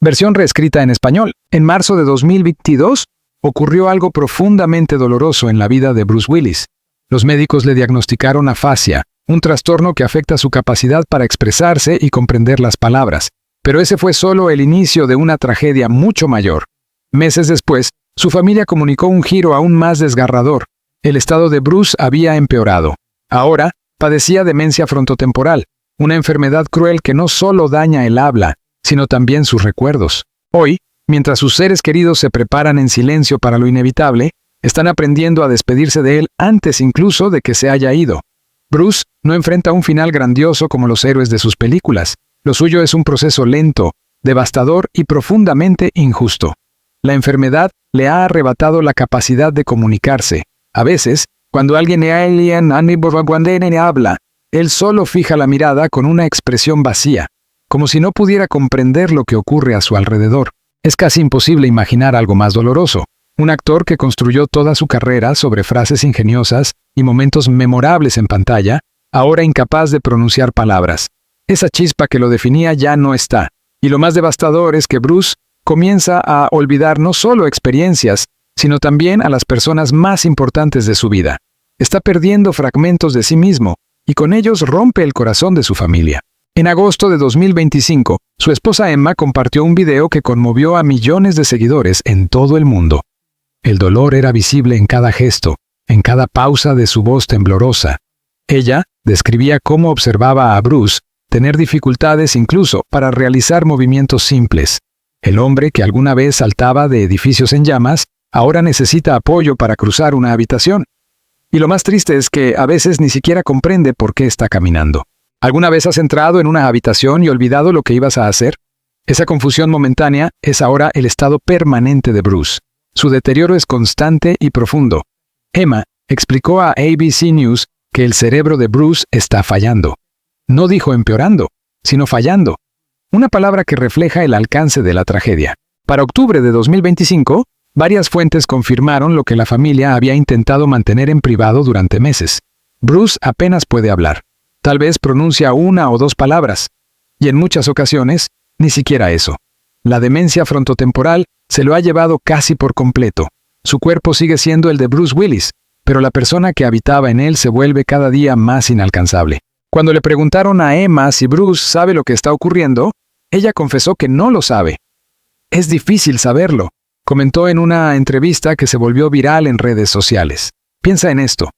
Versión reescrita en español. En marzo de 2022, ocurrió algo profundamente doloroso en la vida de Bruce Willis. Los médicos le diagnosticaron afasia, un trastorno que afecta su capacidad para expresarse y comprender las palabras. Pero ese fue solo el inicio de una tragedia mucho mayor. Meses después, su familia comunicó un giro aún más desgarrador. El estado de Bruce había empeorado. Ahora, padecía demencia frontotemporal, una enfermedad cruel que no solo daña el habla, sino también sus recuerdos. Hoy, mientras sus seres queridos se preparan en silencio para lo inevitable, están aprendiendo a despedirse de él antes incluso de que se haya ido. Bruce no enfrenta un final grandioso como los héroes de sus películas. Lo suyo es un proceso lento, devastador y profundamente injusto. La enfermedad le ha arrebatado la capacidad de comunicarse. A veces, cuando alguien habla, él solo fija la mirada con una expresión vacía, como si no pudiera comprender lo que ocurre a su alrededor. Es casi imposible imaginar algo más doloroso. Un actor que construyó toda su carrera sobre frases ingeniosas y momentos memorables en pantalla, ahora incapaz de pronunciar palabras. Esa chispa que lo definía ya no está. Y lo más devastador es que Bruce comienza a olvidar no solo experiencias, sino también a las personas más importantes de su vida. Está perdiendo fragmentos de sí mismo, y con ellos rompe el corazón de su familia. En agosto de 2025, su esposa Emma compartió un video que conmovió a millones de seguidores en todo el mundo. El dolor era visible en cada gesto, en cada pausa de su voz temblorosa. Ella describía cómo observaba a Bruce tener dificultades incluso para realizar movimientos simples. El hombre que alguna vez saltaba de edificios en llamas, ahora necesita apoyo para cruzar una habitación. Y lo más triste es que a veces ni siquiera comprende por qué está caminando. ¿Alguna vez has entrado en una habitación y olvidado lo que ibas a hacer? Esa confusión momentánea es ahora el estado permanente de Bruce. Su deterioro es constante y profundo. Emma explicó a ABC News que el cerebro de Bruce está fallando. No dijo empeorando, sino fallando. Una palabra que refleja el alcance de la tragedia. Para octubre de 2025, varias fuentes confirmaron lo que la familia había intentado mantener en privado durante meses. Bruce apenas puede hablar. Tal vez pronuncia una o dos palabras. Y en muchas ocasiones, ni siquiera eso. La demencia frontotemporal se lo ha llevado casi por completo. Su cuerpo sigue siendo el de Bruce Willis, pero la persona que habitaba en él se vuelve cada día más inalcanzable. Cuando le preguntaron a Emma si Bruce sabe lo que está ocurriendo, ella confesó que no lo sabe. Es difícil saberlo, comentó en una entrevista que se volvió viral en redes sociales. Piensa en esto.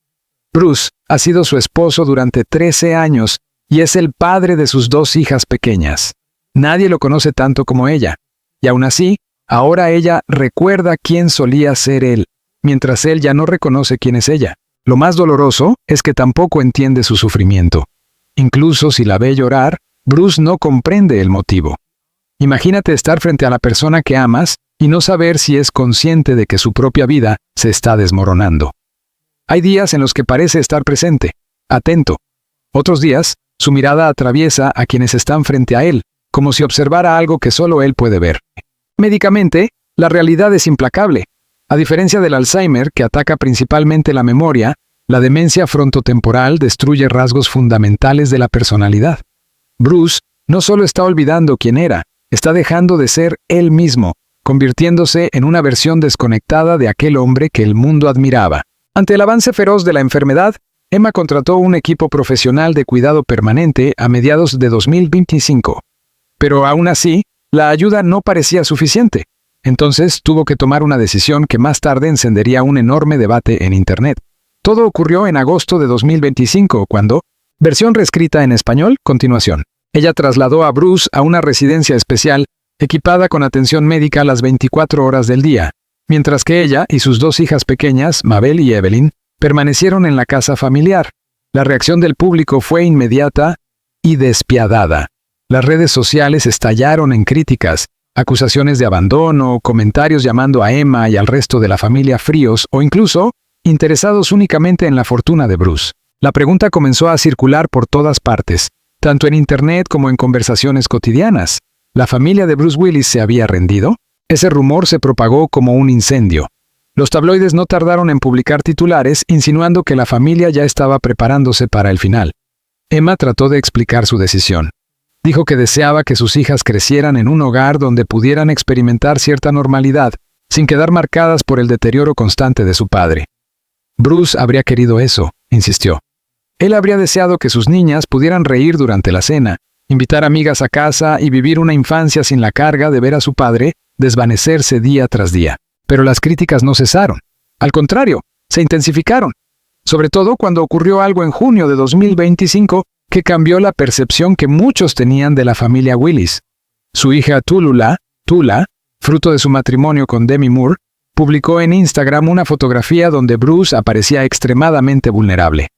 Bruce ha sido su esposo durante 13 años y es el padre de sus 2 hijas pequeñas. Nadie lo conoce tanto como ella. Y aún así, ahora ella recuerda quién solía ser él, mientras él ya no reconoce quién es ella. Lo más doloroso es que tampoco entiende su sufrimiento. Incluso si la ve llorar, Bruce no comprende el motivo. Imagínate estar frente a la persona que amas y no saber si es consciente de que su propia vida se está desmoronando. Hay días en los que parece estar presente, atento. Otros días, su mirada atraviesa a quienes están frente a él, como si observara algo que solo él puede ver. Médicamente, la realidad es implacable. A diferencia del Alzheimer, que ataca principalmente la memoria, la demencia frontotemporal destruye rasgos fundamentales de la personalidad. Bruce no solo está olvidando quién era, está dejando de ser él mismo, convirtiéndose en una versión desconectada de aquel hombre que el mundo admiraba. Ante el avance feroz de la enfermedad, Emma contrató un equipo profesional de cuidado permanente a mediados de 2025. Pero aún así, la ayuda no parecía suficiente. Entonces tuvo que tomar una decisión que más tarde encendería un enorme debate en Internet. Todo ocurrió en agosto de 2025, cuando, versión reescrita en español, continuación. Ella trasladó a Bruce a una residencia especial, equipada con atención médica las 24 horas del día, mientras que ella y sus 2 hijas pequeñas, Mabel y Evelyn, permanecieron en la casa familiar. La reacción del público fue inmediata y despiadada. Las redes sociales estallaron en críticas, acusaciones de abandono, comentarios llamando a Emma y al resto de la familia fríos o incluso interesados únicamente en la fortuna de Bruce. La pregunta comenzó a circular por todas partes, tanto en Internet como en conversaciones cotidianas. ¿La familia de Bruce Willis se había rendido? Ese rumor se propagó como un incendio. Los tabloides no tardaron en publicar titulares insinuando que la familia ya estaba preparándose para el final. Emma trató de explicar su decisión. Dijo que deseaba que sus hijas crecieran en un hogar donde pudieran experimentar cierta normalidad, sin quedar marcadas por el deterioro constante de su padre. Bruce habría querido eso, insistió. Él habría deseado que sus niñas pudieran reír durante la cena, invitar amigas a casa y vivir una infancia sin la carga de ver a su padre desvanecerse día tras día. Pero las críticas no cesaron. Al contrario, se intensificaron. Sobre todo cuando ocurrió algo en junio de 2025 que cambió la percepción que muchos tenían de la familia Willis. Su hija Tula, fruto de su matrimonio con Demi Moore, publicó en Instagram una fotografía donde Bruce aparecía extremadamente vulnerable.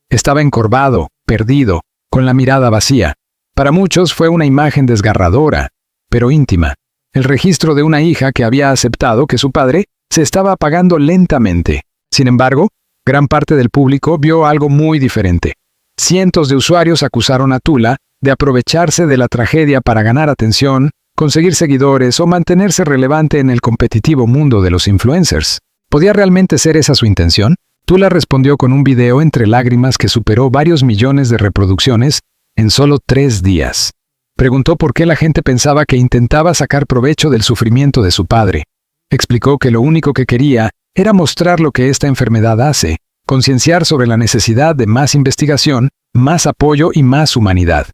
Estaba encorvado, perdido, con la mirada vacía. Para muchos fue una imagen desgarradora, pero íntima. El registro de una hija que había aceptado que su padre se estaba apagando lentamente. Sin embargo, gran parte del público vio algo muy diferente. Cientos de usuarios acusaron a Tula de aprovecharse de la tragedia para ganar atención, conseguir seguidores o mantenerse relevante en el competitivo mundo de los influencers. ¿Podía realmente ser esa su intención? Tula respondió con un video entre lágrimas que superó varios millones de reproducciones en solo 3 días. Preguntó por qué la gente pensaba que intentaba sacar provecho del sufrimiento de su padre. Explicó que lo único que quería era mostrar lo que esta enfermedad hace, concienciar sobre la necesidad de más investigación, más apoyo y más humanidad.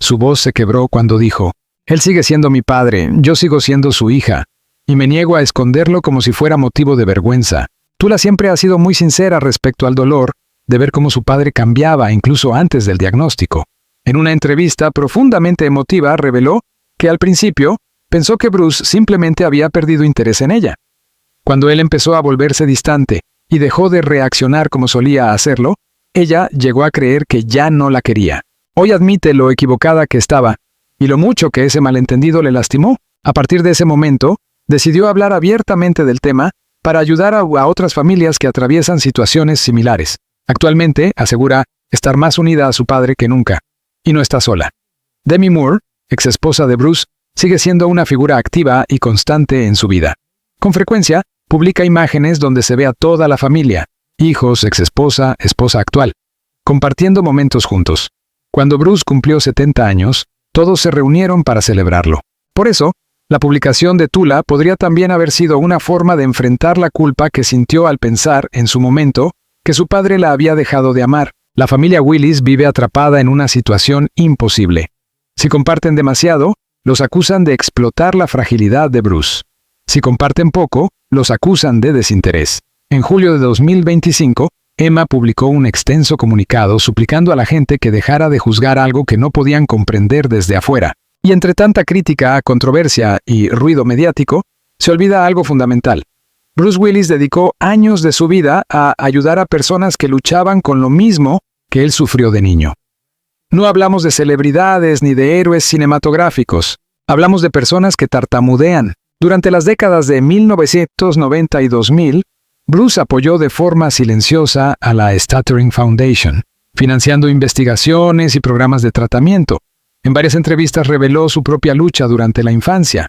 Su voz se quebró cuando dijo: «Él sigue siendo mi padre, yo sigo siendo su hija, y me niego a esconderlo como si fuera motivo de vergüenza». Tula siempre ha sido muy sincera respecto al dolor de ver cómo su padre cambiaba incluso antes del diagnóstico. En una entrevista profundamente emotiva reveló que al principio pensó que Bruce simplemente había perdido interés en ella. Cuando él empezó a volverse distante y dejó de reaccionar como solía hacerlo, ella llegó a creer que ya no la quería. Hoy admite lo equivocada que estaba y lo mucho que ese malentendido le lastimó. A partir de ese momento, decidió hablar abiertamente del tema para ayudar a otras familias que atraviesan situaciones similares. Actualmente, asegura estar más unida a su padre que nunca. Y no está sola. Demi Moore, exesposa de Bruce, sigue siendo una figura activa y constante en su vida. Con frecuencia, publica imágenes donde se ve a toda la familia, hijos, exesposa, esposa actual, compartiendo momentos juntos. Cuando Bruce cumplió 70 años, todos se reunieron para celebrarlo. Por eso, la publicación de Tula podría también haber sido una forma de enfrentar la culpa que sintió al pensar, en su momento, que su padre la había dejado de amar. La familia Willis vive atrapada en una situación imposible. Si comparten demasiado, los acusan de explotar la fragilidad de Bruce. Si comparten poco, los acusan de desinterés. En julio de 2025, Emma publicó un extenso comunicado suplicando a la gente que dejara de juzgar algo que no podían comprender desde afuera. Y entre tanta crítica, controversia y ruido mediático, se olvida algo fundamental. Bruce Willis dedicó años de su vida a ayudar a personas que luchaban con lo mismo que él sufrió de niño. No hablamos de celebridades ni de héroes cinematográficos. Hablamos de personas que tartamudean. Durante las décadas de 1990 y 2000, Bruce apoyó de forma silenciosa a la Stuttering Foundation, financiando investigaciones y programas de tratamiento. En varias entrevistas reveló su propia lucha durante la infancia.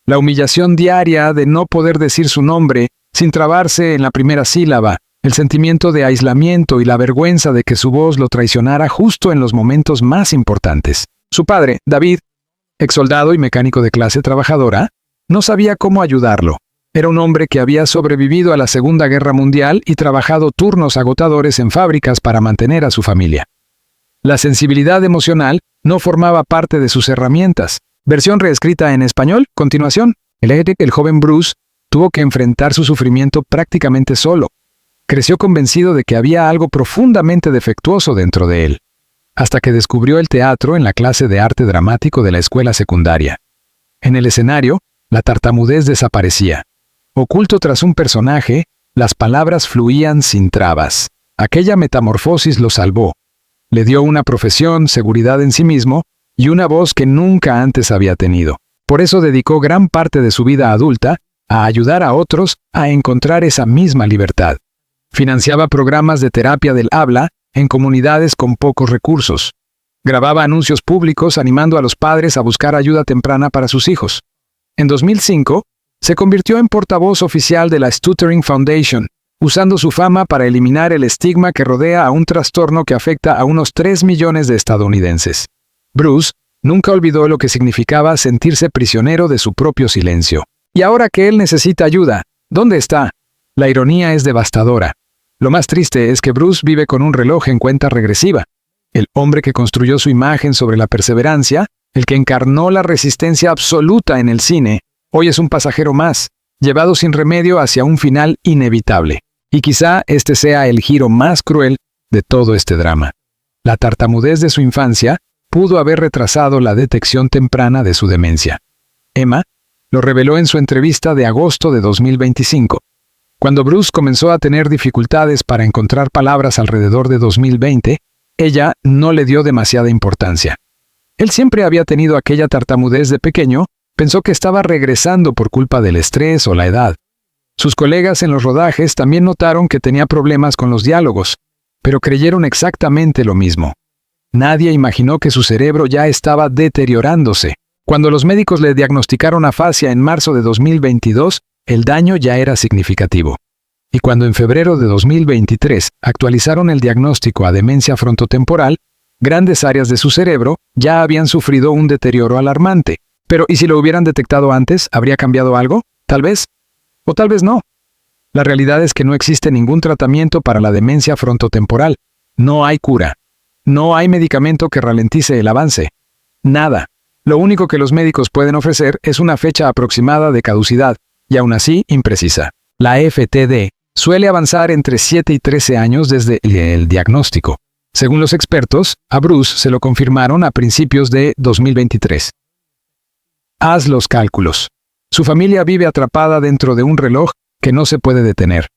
La humillación diaria de no poder decir su nombre sin trabarse en la primera sílaba, el sentimiento de aislamiento y la vergüenza de que su voz lo traicionara justo en los momentos más importantes. Su padre, David, exsoldado y mecánico de clase trabajadora, no sabía cómo ayudarlo. Era un hombre que había sobrevivido a la Segunda Guerra Mundial y trabajado turnos agotadores en fábricas para mantener a su familia. La sensibilidad emocional no formaba parte de sus herramientas. Versión reescrita en español, continuación. El joven Bruce tuvo que enfrentar su sufrimiento prácticamente solo. Creció convencido de que había algo profundamente defectuoso dentro de él, hasta que descubrió el teatro en la clase de arte dramático de la escuela secundaria. En el escenario, la tartamudez desaparecía. Oculto tras un personaje, las palabras fluían sin trabas. Aquella metamorfosis lo salvó. Le dio una profesión, seguridad en sí mismo, y una voz que nunca antes había tenido. Por eso dedicó gran parte de su vida adulta a ayudar a otros a encontrar esa misma libertad. Financiaba programas de terapia del habla en comunidades con pocos recursos. Grababa anuncios públicos animando a los padres a buscar ayuda temprana para sus hijos. En 2005, se convirtió en portavoz oficial de la Stuttering Foundation, usando su fama para eliminar el estigma que rodea a un trastorno que afecta a unos 3 millones de estadounidenses. Bruce Nunca olvidó lo que significaba sentirse prisionero de su propio silencio. Y ahora que él necesita ayuda, ¿dónde está? La ironía es devastadora. Lo más triste es que Bruce vive con un reloj en cuenta regresiva. El hombre que construyó su imagen sobre la perseverancia, el que encarnó la resistencia absoluta en el cine, hoy es un pasajero más, llevado sin remedio hacia un final inevitable. Y quizá este sea el giro más cruel de todo este drama. La tartamudez de su infancia pudo haber retrasado la detección temprana de su demencia. Emma lo reveló en su entrevista de agosto de 2025. Cuando Bruce comenzó a tener dificultades para encontrar palabras alrededor de 2020, ella no le dio demasiada importancia. Él siempre había tenido aquella tartamudez de pequeño, pensó que estaba regresando por culpa del estrés o la edad. Sus colegas en los rodajes también notaron que tenía problemas con los diálogos, pero creyeron exactamente lo mismo. Nadie imaginó que su cerebro ya estaba deteriorándose. Cuando los médicos le diagnosticaron afasia en marzo de 2022, el daño ya era significativo. Y cuando en febrero de 2023 actualizaron el diagnóstico a demencia frontotemporal, grandes áreas de su cerebro ya habían sufrido un deterioro alarmante. Pero, ¿y si lo hubieran detectado antes? ¿Habría cambiado algo? Tal vez. O tal vez no. La realidad es que no existe ningún tratamiento para la demencia frontotemporal. No hay cura. No hay medicamento que ralentice el avance. Nada. Lo único que los médicos pueden ofrecer es una fecha aproximada de caducidad, y aún así imprecisa. La FTD suele avanzar entre 7 y 13 años desde el diagnóstico. Según los expertos, a Bruce se lo confirmaron a principios de 2023. Haz los cálculos. Su familia vive atrapada dentro de un reloj que no se puede detener.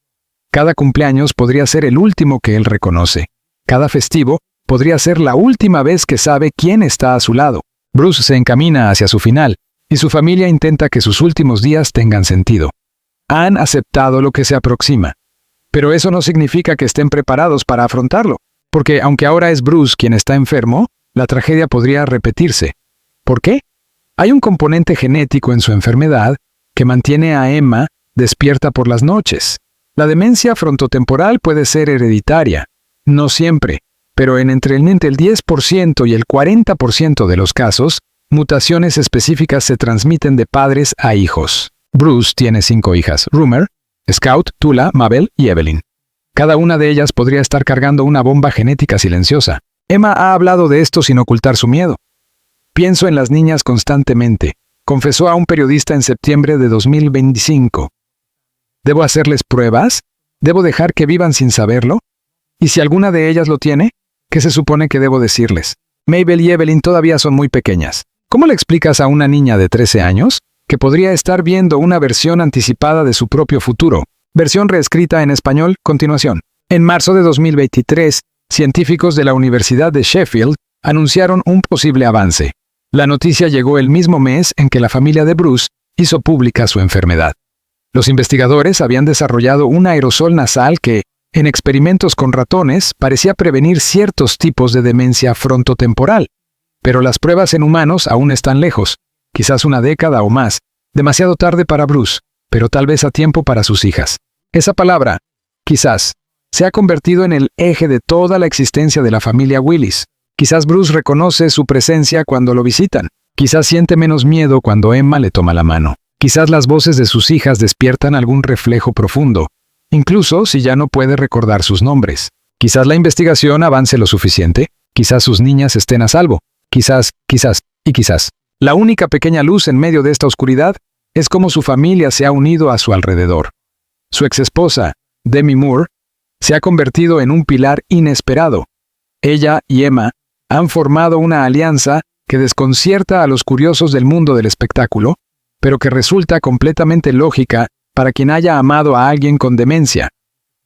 Cada cumpleaños podría ser el último que él reconoce. Cada festivo podría ser la última vez que sabe quién está a su lado. Bruce se encamina hacia su final, y su familia intenta que sus últimos días tengan sentido. Han aceptado lo que se aproxima. Pero eso no significa que estén preparados para afrontarlo, porque aunque ahora es Bruce quien está enfermo, la tragedia podría repetirse. ¿Por qué? Hay un componente genético en su enfermedad que mantiene a Emma despierta por las noches. La demencia frontotemporal puede ser hereditaria, no siempre, pero en entre el 10% y el 40% de los casos, mutaciones específicas se transmiten de padres a hijos. Bruce tiene 5 hijas: Rumor, Scout, Tula, Mabel y Evelyn. Cada una de ellas podría estar cargando una bomba genética silenciosa. Emma ha hablado de esto sin ocultar su miedo. Pienso en las niñas constantemente, confesó a un periodista en septiembre de 2025. ¿Debo hacerles pruebas? ¿Debo dejar que vivan sin saberlo? ¿Y si alguna de ellas lo tiene? ¿Qué se supone que debo decirles? Mabel y Evelyn todavía son muy pequeñas. ¿Cómo le explicas a una niña de 13 años que podría estar viendo una versión anticipada de su propio futuro? Versión reescrita en español, continuación. En marzo de 2023, científicos de la Universidad de Sheffield anunciaron un posible avance. La noticia llegó el mismo mes en que la familia de Bruce hizo pública su enfermedad. Los investigadores habían desarrollado un aerosol nasal que, en experimentos con ratones, parecía prevenir ciertos tipos de demencia frontotemporal. Pero las pruebas en humanos aún están lejos, quizás una década o más, demasiado tarde para Bruce, pero tal vez a tiempo para sus hijas. Esa palabra, quizás, se ha convertido en el eje de toda la existencia de la familia Willis. Quizás Bruce reconoce su presencia cuando lo visitan. Quizás siente menos miedo cuando Emma le toma la mano. Quizás las voces de sus hijas despiertan algún reflejo profundo, incluso si ya no puede recordar sus nombres. Quizás la investigación avance lo suficiente. Quizás sus niñas estén a salvo. Quizás. La única pequeña luz en medio de esta oscuridad es cómo su familia se ha unido a su alrededor. Su exesposa, Demi Moore, se ha convertido en un pilar inesperado. Ella y Emma han formado una alianza que desconcierta a los curiosos del mundo del espectáculo, pero que resulta completamente lógica para quien haya amado a alguien con demencia.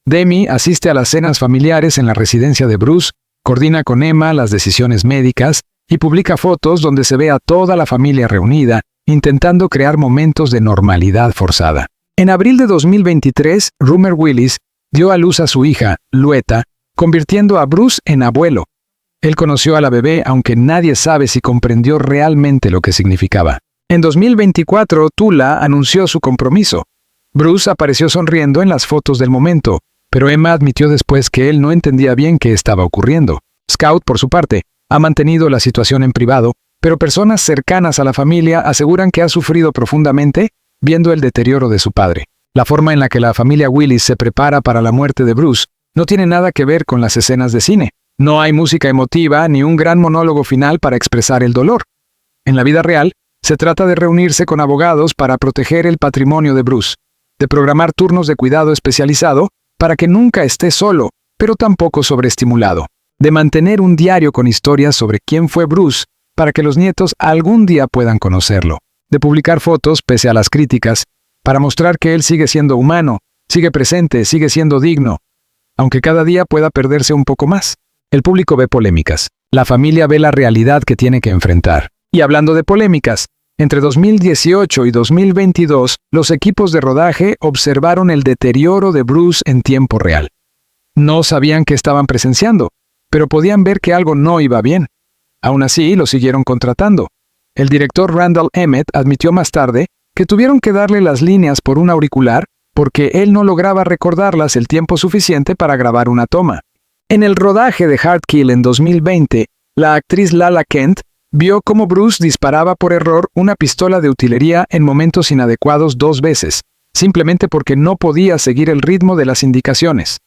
Demi asiste a las cenas familiares en la residencia de Bruce, coordina con Emma las decisiones médicas y publica fotos donde se ve a toda la familia reunida, intentando crear momentos de normalidad forzada. En abril de 2023, Rumor Willis dio a luz a su hija, Luetta, convirtiendo a Bruce en abuelo. Él conoció a la bebé, aunque nadie sabe si comprendió realmente lo que significaba. En 2024, Tula anunció su compromiso. Bruce apareció sonriendo en las fotos del momento, pero Emma admitió después que él no entendía bien qué estaba ocurriendo. Scout, por su parte, ha mantenido la situación en privado, pero personas cercanas a la familia aseguran que ha sufrido profundamente viendo el deterioro de su padre. La forma en la que la familia Willis se prepara para la muerte de Bruce no tiene nada que ver con las escenas de cine. No hay música emotiva ni un gran monólogo final para expresar el dolor. En la vida real, se trata de reunirse con abogados para proteger el patrimonio de Bruce, de programar turnos de cuidado especializado para que nunca esté solo, pero tampoco sobreestimulado, de mantener un diario con historias sobre quién fue Bruce para que los nietos algún día puedan conocerlo, de publicar fotos pese a las críticas, para mostrar que él sigue siendo humano, sigue presente, sigue siendo digno, aunque cada día pueda perderse un poco más. El público ve polémicas, la familia ve la realidad que tiene que enfrentar. Y hablando de polémicas, entre 2018 y 2022, los equipos de rodaje observaron el deterioro de Bruce en tiempo real. No sabían qué estaban presenciando, pero podían ver que algo no iba bien. Aún así, lo siguieron contratando. El director Randall Emmett admitió más tarde que tuvieron que darle las líneas por un auricular porque él no lograba recordarlas el tiempo suficiente para grabar una toma. En el rodaje de Hard Kill en 2020, la actriz Lala Kent vio cómo Bruce disparaba por error una pistola de utilería en momentos inadecuados 2 veces, simplemente porque no podía seguir el ritmo de las indicaciones.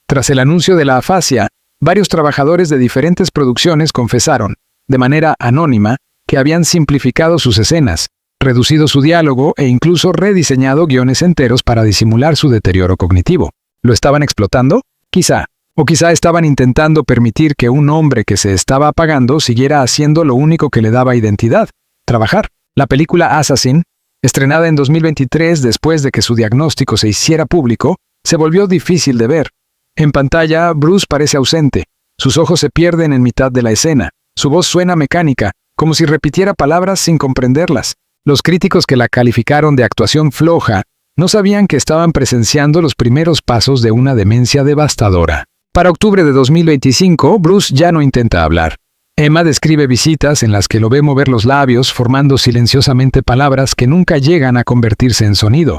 Tras el anuncio de la afasia, varios trabajadores de diferentes producciones confesaron, de manera anónima, que habían simplificado sus escenas, reducido su diálogo e incluso rediseñado guiones enteros para disimular su deterioro cognitivo. ¿Lo estaban explotando? Quizá. O quizá estaban intentando permitir que un hombre que se estaba apagando siguiera haciendo lo único que le daba identidad, trabajar. La película Assassin, estrenada en 2023 después de que su diagnóstico se hiciera público, se volvió difícil de ver. En pantalla, Bruce parece ausente, sus ojos se pierden en mitad de la escena, su voz suena mecánica, como si repitiera palabras sin comprenderlas. Los críticos que la calificaron de actuación floja no sabían que estaban presenciando los primeros pasos de una demencia devastadora. Para octubre de 2025, Bruce ya no intenta hablar. Emma describe visitas en las que lo ve mover los labios formando silenciosamente palabras que nunca llegan a convertirse en sonido.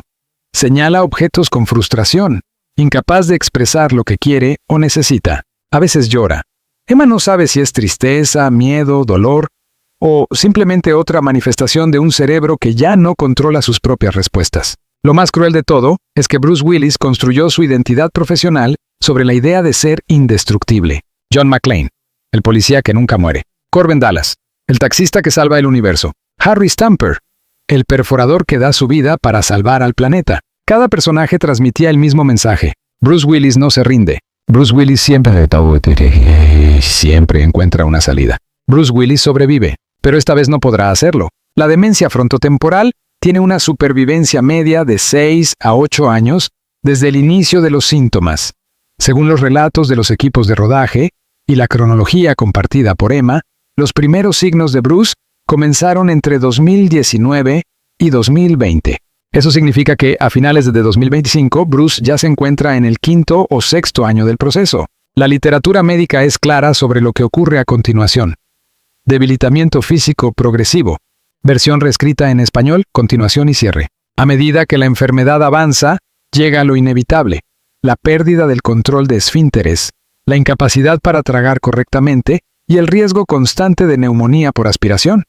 Señala objetos con frustración, incapaz de expresar lo que quiere o necesita. A veces llora. Emma no sabe si es tristeza, miedo, dolor o simplemente otra manifestación de un cerebro que ya no controla sus propias respuestas. Lo más cruel de todo es que Bruce Willis construyó su identidad profesional sobre la idea de ser indestructible. John McClane, el policía que nunca muere. Corbin Dallas, el taxista que salva el universo. Harry Stamper, el perforador que da su vida para salvar al planeta. Cada personaje transmitía el mismo mensaje. Bruce Willis no se rinde. Bruce Willis siempre encuentra una salida. Bruce Willis sobrevive, pero esta vez no podrá hacerlo. La demencia frontotemporal tiene una supervivencia media de 6 a 8 años desde el inicio de los síntomas. Según los relatos de los equipos de rodaje y la cronología compartida por Emma, los primeros signos de Bruce comenzaron entre 2019 y 2020. Eso significa que, a finales de 2025, Bruce ya se encuentra en el 5º o 6º año del proceso. La literatura médica es clara sobre lo que ocurre a continuación. Debilitamiento físico progresivo. Versión reescrita en español, continuación y cierre. A medida que la enfermedad avanza, llega lo inevitable. La pérdida del control de esfínteres, la incapacidad para tragar correctamente y el riesgo constante de neumonía por aspiración.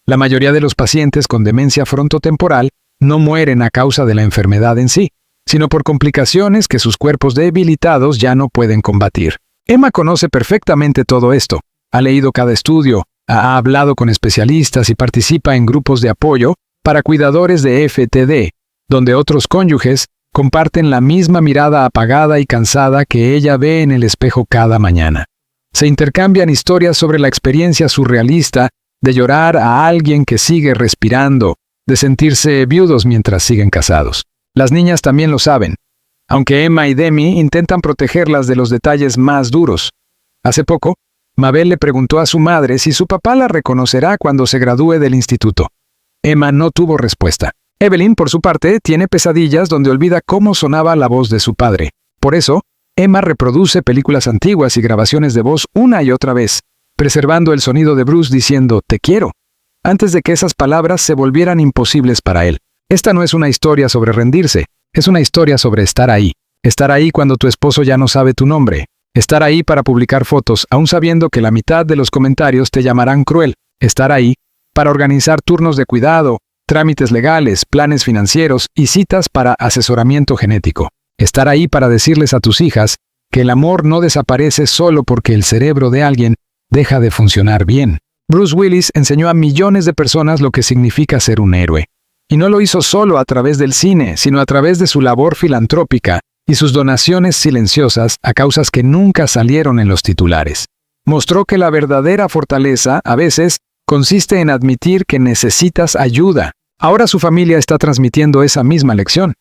La mayoría de los pacientes con demencia frontotemporal no mueren a causa de la enfermedad en sí, sino por complicaciones que sus cuerpos debilitados ya no pueden combatir. Emma conoce perfectamente todo esto, ha leído cada estudio, ha hablado con especialistas y participa en grupos de apoyo para cuidadores de FTD, donde otros cónyuges comparten la misma mirada apagada y cansada que ella ve en el espejo cada mañana. Se intercambian historias sobre la experiencia surrealista de llorar a alguien que sigue respirando, de sentirse viudos mientras siguen casados. Las niñas también lo saben, aunque Emma y Demi intentan protegerlas de los detalles más duros. Hace poco, Mabel le preguntó a su madre si su papá la reconocerá cuando se gradúe del instituto. Emma no tuvo respuesta. Evelyn, por su parte, tiene pesadillas donde olvida cómo sonaba la voz de su padre. Por eso, Emma reproduce películas antiguas y grabaciones de voz una y otra vez, preservando el sonido de Bruce diciendo «te quiero», antes de que esas palabras se volvieran imposibles para él. Esta no es una historia sobre rendirse, es una historia sobre estar ahí. Estar ahí cuando tu esposo ya no sabe tu nombre. Estar ahí para publicar fotos, aún sabiendo que la mitad de los comentarios te llamarán cruel. Estar ahí para organizar turnos de cuidado, trámites legales, planes financieros y citas para asesoramiento genético. Estar ahí para decirles a tus hijas que el amor no desaparece solo porque el cerebro de alguien deja de funcionar bien. Bruce Willis enseñó a millones de personas lo que significa ser un héroe. Y no lo hizo solo a través del cine, sino a través de su labor filantrópica y sus donaciones silenciosas a causas que nunca salieron en los titulares. Mostró que la verdadera fortaleza, a veces, consiste en admitir que necesitas ayuda. Ahora su familia está transmitiendo esa misma lección.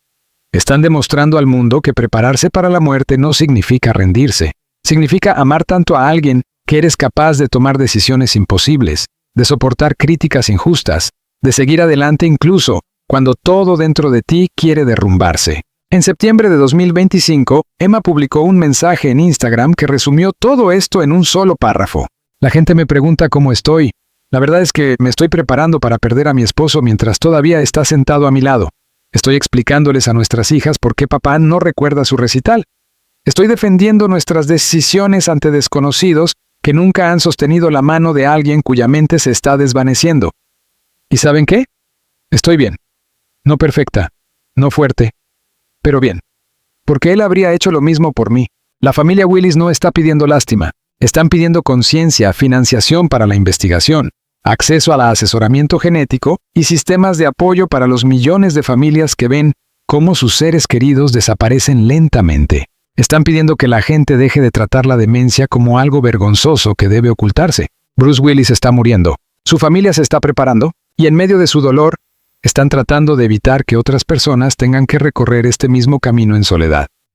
Están demostrando al mundo que prepararse para la muerte no significa rendirse. Significa amar tanto a alguien que eres capaz de tomar decisiones imposibles, de soportar críticas injustas, de seguir adelante incluso cuando todo dentro de ti quiere derrumbarse. En septiembre de 2025, Emma publicó un mensaje en Instagram que resumió todo esto en un solo párrafo. La gente me pregunta cómo estoy. La verdad es que me estoy preparando para perder a mi esposo mientras todavía está sentado a mi lado. Estoy explicándoles a nuestras hijas por qué papá no recuerda su recital. Estoy defendiendo nuestras decisiones ante desconocidos que nunca han sostenido la mano de alguien cuya mente se está desvaneciendo. ¿Y saben qué? Estoy bien. No perfecta, no fuerte, pero bien. Porque él habría hecho lo mismo por mí. La familia Willis no está pidiendo lástima. Están pidiendo conciencia, financiación para la investigación, acceso al asesoramiento genético y sistemas de apoyo para los millones de familias que ven cómo sus seres queridos desaparecen lentamente. Están pidiendo que la gente deje de tratar la demencia como algo vergonzoso que debe ocultarse. Bruce Willis está muriendo. Su familia se está preparando y en medio de su dolor, están tratando de evitar que otras personas tengan que recorrer este mismo camino en soledad.